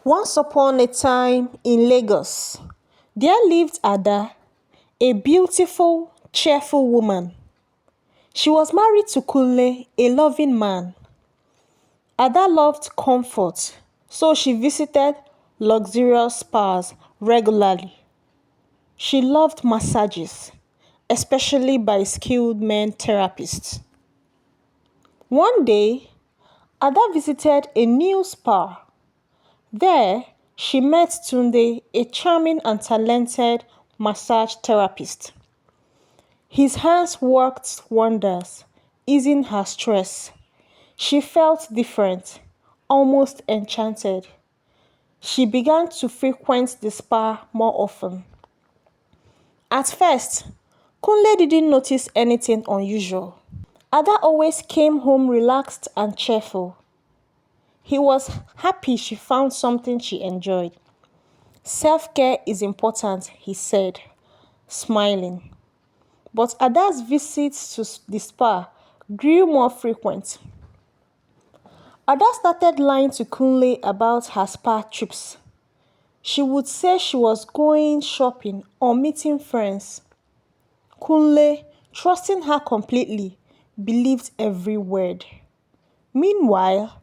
Once upon a time in Lagos, there lived Ada, a beautiful, cheerful woman. She was married to Kunle, a loving man. Ada loved comfort, so she visited luxurious spas regularly. She loved massages, especially by skilled men therapists. One day, Ada visited a new spa. There, she met Tunde, a charming and talented massage therapist. His hands worked wonders, easing her stress. She felt different, almost enchanted. She began to frequent the spa more often. At first, Kunle didn't notice anything unusual. Ada always came home relaxed and cheerful. He was happy she found something she enjoyed. Self-care is important, he said, smiling. But Ada's visits to the spa grew more frequent. Ada started lying to Kunle about her spa trips. She would say she was going shopping or meeting friends. Kunle, trusting her completely, believed every word. Meanwhile,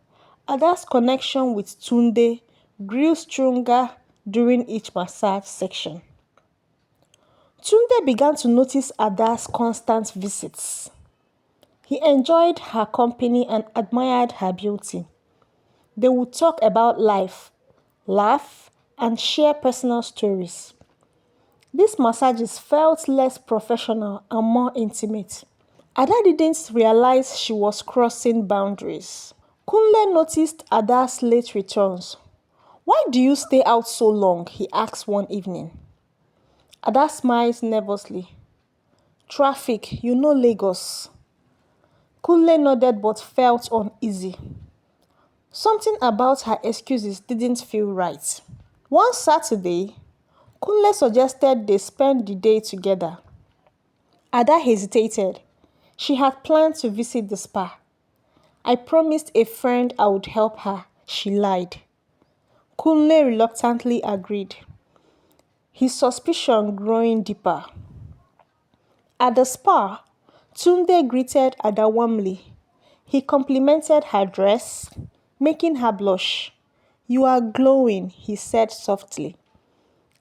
Ada's connection with Tunde grew stronger during each massage section. Tunde began to notice Ada's constant visits. He enjoyed her company and admired her beauty. They would talk about life, laugh, and share personal stories. These massages felt less professional and more intimate. Ada didn't realize she was crossing boundaries. Kunle noticed Ada's late returns. "Why do you stay out so long?" he asked one evening. Ada smiled nervously. "Traffic, you know Lagos." Kunle nodded but felt uneasy. Something about her excuses didn't feel right. One Saturday, Kunle suggested they spend the day together. Ada hesitated. She had planned to visit the spa. "I promised a friend I would help her," she lied. Kunle reluctantly agreed, his suspicion growing deeper. At the spa, Tunde greeted Ada warmly. He complimented her dress, making her blush. "You are glowing," he said softly.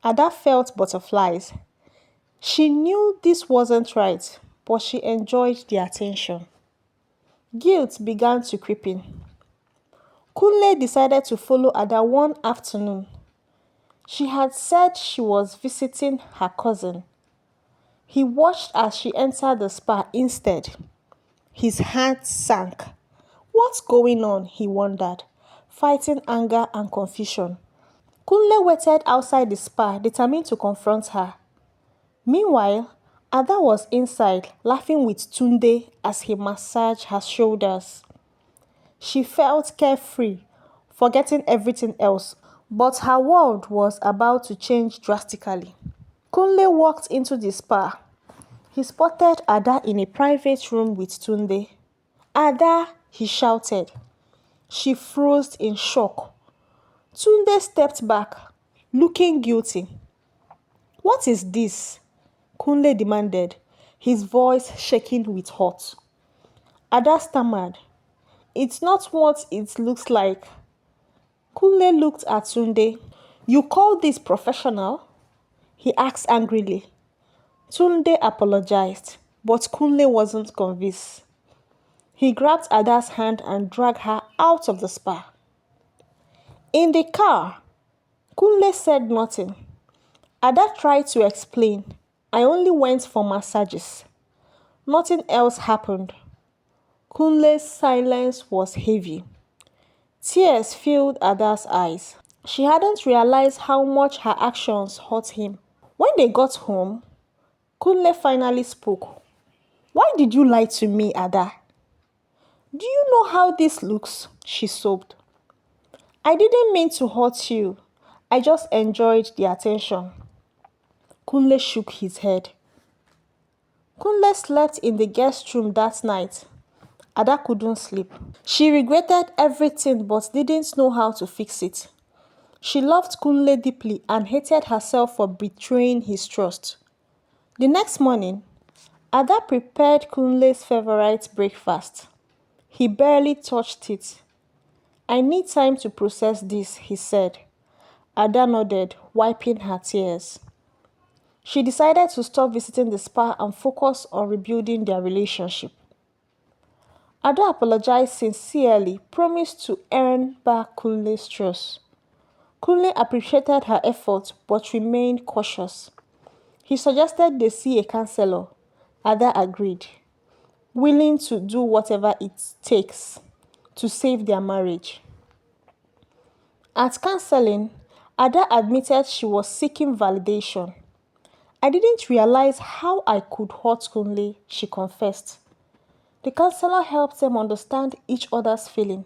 Ada felt butterflies. She knew this wasn't right, but she enjoyed the attention. Guilt began to creep in. Kunle decided to follow Ada one afternoon. She had said she was visiting her cousin. He watched as she entered the spa instead. His heart sank. What's going on? He wondered, fighting anger and confusion. Kunle waited outside the spa, determined to confront her. Meanwhile, Ada was inside, laughing with Tunde as he massaged her shoulders. She felt carefree, forgetting everything else, but her world was about to change drastically. Kunle walked into the spa. He spotted Ada in a private room with Tunde. "Ada!" he shouted. She froze in shock. Tunde stepped back, looking guilty. "What is this?" Kunle demanded, his voice shaking with hurt. Ada stammered. "It's not what it looks like." Kunle looked at Tunde. "You call this professional?" he asked angrily. Tunde apologized, but Kunle wasn't convinced. He grabbed Ada's hand and dragged her out of the spa. In the car, Kunle said nothing. Ada tried to explain. "I only went for massages. Nothing else happened." Kunle's silence was heavy. Tears filled Ada's eyes. She hadn't realized how much her actions hurt him. When they got home, Kunle finally spoke. "Why did you lie to me, Ada?" "Do you know how this looks?" she sobbed. "I didn't mean to hurt you. I just enjoyed the attention." Kunle shook his head. Kunle slept in the guest room that night. Ada couldn't sleep. She regretted everything but didn't know how to fix it. She loved Kunle deeply and hated herself for betraying his trust. The next morning, Ada prepared Kunle's favorite breakfast. He barely touched it. I need time to process this, he said. Ada nodded, wiping her tears. She decided to stop visiting the spa and focus on rebuilding their relationship. Ada apologized sincerely, promised to earn back Kunle's trust. Kunle appreciated her effort but remained cautious. He suggested they see a counselor. Ada agreed, willing to do whatever it takes to save their marriage. At counseling, Ada admitted she was seeking validation. I didn't realize how I could hurt Kunle, she confessed. The counselor helped them understand each other's feelings.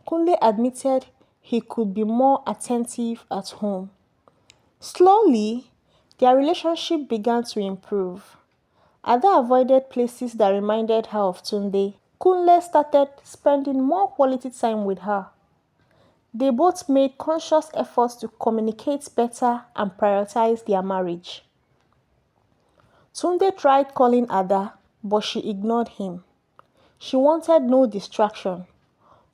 Kunle admitted he could be more attentive at home. Slowly, their relationship began to improve. Ada avoided places that reminded her of Tunde. Kunle started spending more quality time with her. They both made conscious efforts to communicate better and prioritize their marriage. Tunde tried calling Ada, but she ignored him. She wanted no distraction.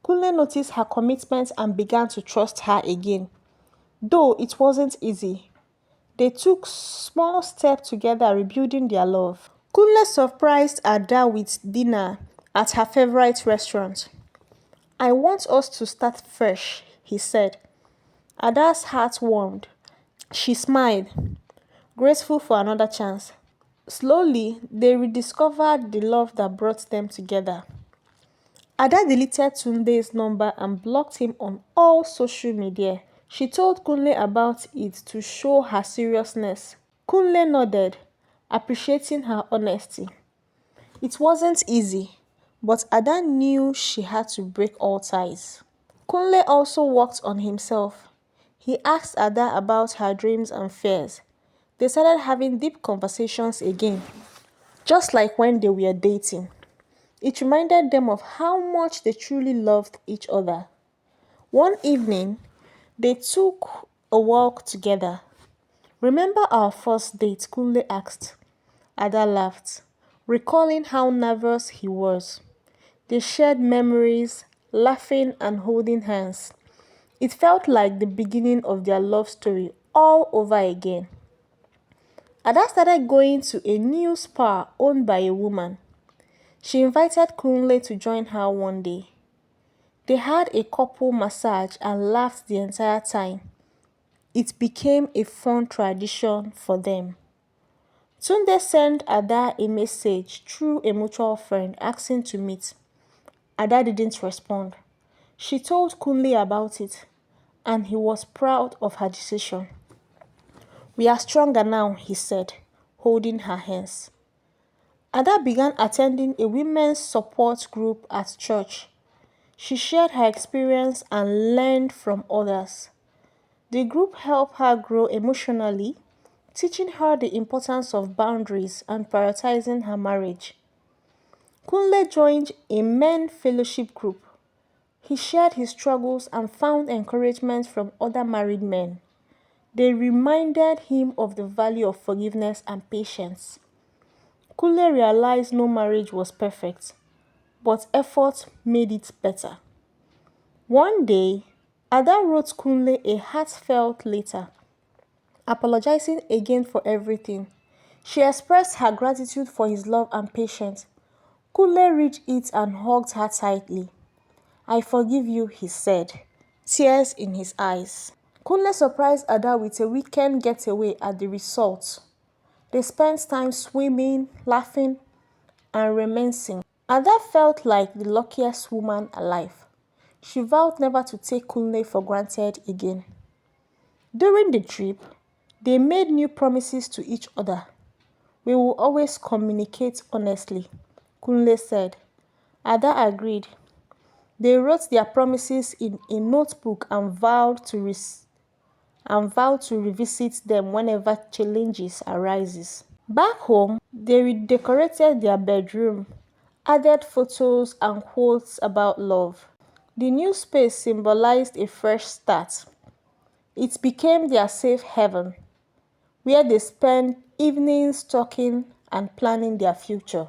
Kunle noticed her commitment and began to trust her again. Though it wasn't easy, they took small steps together rebuilding their love. Kunle surprised Ada with dinner at her favorite restaurant. I want us to start fresh, he said. Ada's heart warmed. She smiled, grateful for another chance. Slowly, they rediscovered the love that brought them together. Ada deleted Tunde's number and blocked him on all social media. She told Kunle about it to show her seriousness. Kunle nodded, appreciating her honesty. It wasn't easy, but Ada knew she had to break all ties. Kunle also worked on himself. He asked Ada about her dreams and fears. They started having deep conversations again, just like when they were dating. It reminded them of how much they truly loved each other. One evening, they took a walk together. Remember our first date? Kunle asked. Ada laughed, recalling how nervous he was. They shared memories, laughing and holding hands. It felt like the beginning of their love story all over again. Ada started going to a new spa owned by a woman. She invited Kunle to join her one day. They had a couple massage and laughed the entire time. It became a fun tradition for them. Tunde sent Ada a message through a mutual friend asking to meet. Ada didn't respond. She told Kunle about it, and he was proud of her decision. We are stronger now, he said, holding her hands. Ada began attending a women's support group at church. She shared her experience and learned from others. The group helped her grow emotionally, teaching her the importance of boundaries and prioritizing her marriage. Kunle joined a men fellowship group. He shared his struggles and found encouragement from other married men. They reminded him of the value of forgiveness and patience. Kunle realized no marriage was perfect, but effort made it better. One day, Ada wrote Kunle a heartfelt letter, apologizing again for everything. She expressed her gratitude for his love and patience. Kunle read it and hugged her tightly. I forgive you, he said, tears in his eyes. Kunle surprised Ada with a weekend getaway at the resort. They spent time swimming, laughing, and reminiscing. Ada felt like the luckiest woman alive. She vowed never to take Kunle for granted again. During the trip, they made new promises to each other. We will always communicate honestly, Kunle said. Ada agreed. They wrote their promises in a notebook and vowed to revisit them whenever challenges arises. Back home, they redecorated their bedroom, added photos and quotes about love. The new space symbolized a fresh start. It became their safe haven, where they spent evenings talking and planning their future.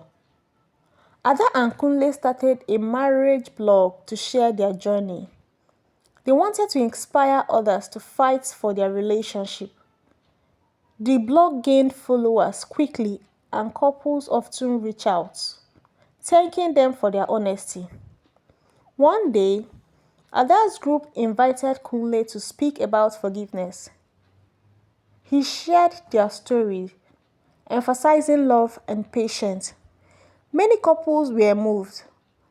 Ada and Kunle started a marriage blog to share their journey. They wanted to inspire others to fight for their relationship. The blog gained followers quickly and couples often reach out, thanking them for their honesty. One day, Ada's group invited Kunle to speak about forgiveness. He shared their story, emphasizing love and patience. Many couples were moved,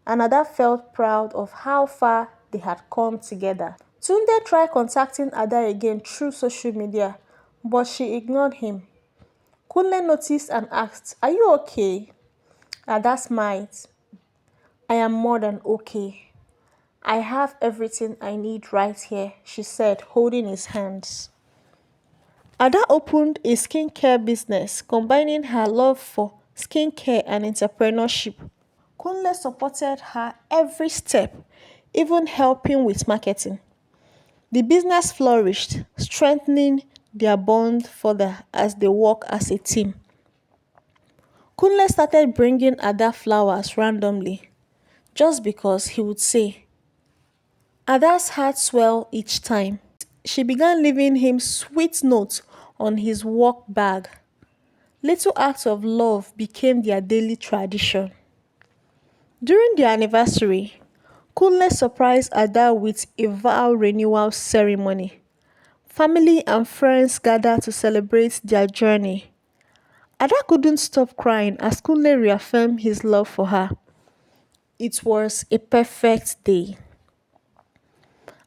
and Ada felt proud of how far they had come together. Tunde tried contacting Ada again through social media, but she ignored him. Kunle noticed and asked, "Are you okay?" Ada smiled. "I am more than okay. I have everything I need right here," she said, holding his hands. Ada opened a skincare business, combining her love for skincare and entrepreneurship. Kunle supported her every step, even helping with marketing. The business flourished, strengthening their bond further as they work as a team. Kunle started bringing Ada flowers randomly, just because he would say, Ada's heart swelled each time. She began leaving him sweet notes on his work bag. Little acts of love became their daily tradition. During their anniversary, Kunle surprised Ada with a vow renewal ceremony. Family and friends gathered to celebrate their journey. Ada couldn't stop crying as Kunle reaffirmed his love for her. It was a perfect day.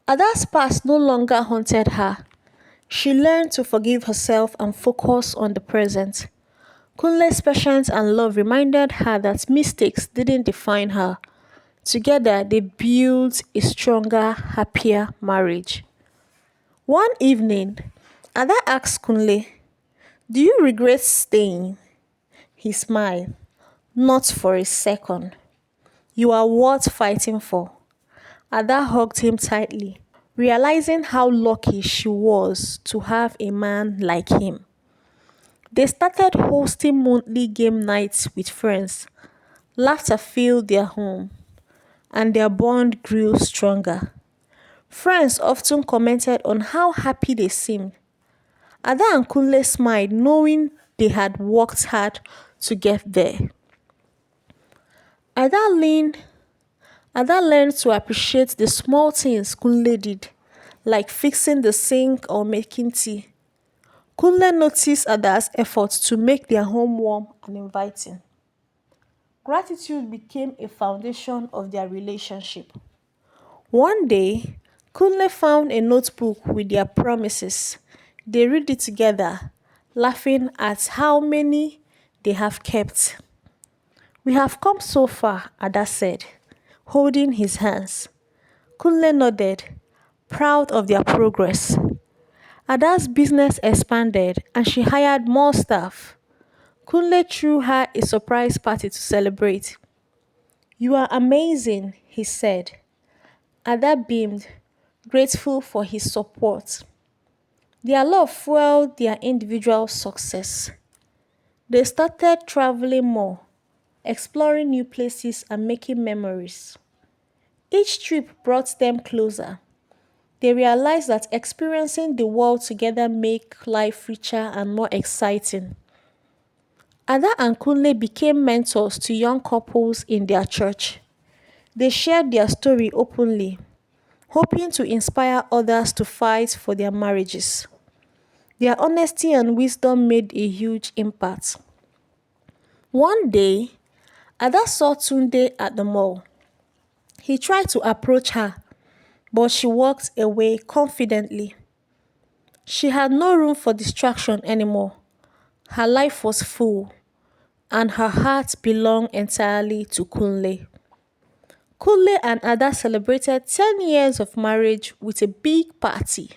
Ada's past no longer haunted her. She learned to forgive herself and focus on the present. Kunle's patience and love reminded her that mistakes didn't define her. Together, they built a stronger, happier marriage. One evening, Ada asked Kunle, "Do you regret staying?" He smiled. "Not for a second. You are worth fighting for." Ada hugged him tightly, realizing how lucky she was to have a man like him. They started hosting monthly game nights with friends. Laughter filled their home, and their bond grew stronger. Friends often commented on how happy they seemed. Ada and Kunle smiled, knowing they had worked hard to get there. Ada leaned Ada learned to appreciate the small things Kunle did, like fixing the sink or making tea. Kunle noticed Ada's efforts to make their home warm and inviting. Gratitude became a foundation of their relationship. One day, Kunle found a notebook with their promises. They read it together, laughing at how many they have kept. "We have come so far," Ada said, holding his hands. Kunle nodded, proud of their progress. Ada's business expanded and she hired more staff. Kunle threw her a surprise party to celebrate. "You are amazing," he said. Ada beamed, grateful for his support. Their love fueled their individual success. They started traveling more, exploring new places and making memories. Each trip brought them closer. They realized that experiencing the world together made life richer and more exciting. Ada and Kunle became mentors to young couples in their church. They shared their story openly, hoping to inspire others to fight for their marriages. Their honesty and wisdom made a huge impact. One day, Ada saw Tunde at the mall. He tried to approach her, but she walked away confidently. She had no room for distraction anymore. Her life was full, and her heart belonged entirely to Kunle. Kunle and Ada celebrated 10 years of marriage with a big party.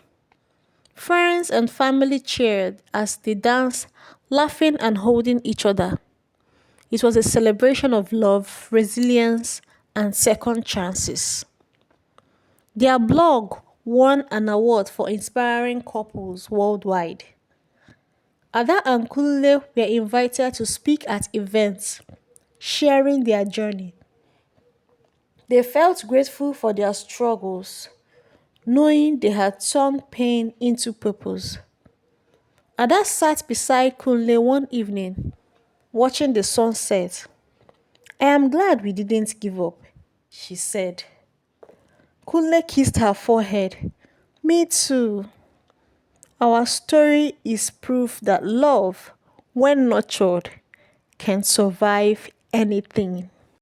Friends and family cheered as they danced, laughing and holding each other. It was a celebration of love, resilience, and second chances. Their blog won an award for inspiring couples worldwide. Ada and Kunle were invited to speak at events, sharing their journey. They felt grateful for their struggles, knowing they had turned pain into purpose. Ada sat beside Kunle one evening, watching the sunset. I am glad we didn't give up, she said. Kunle kissed her forehead. Me too. Our story is proof that love, when nurtured, can survive anything.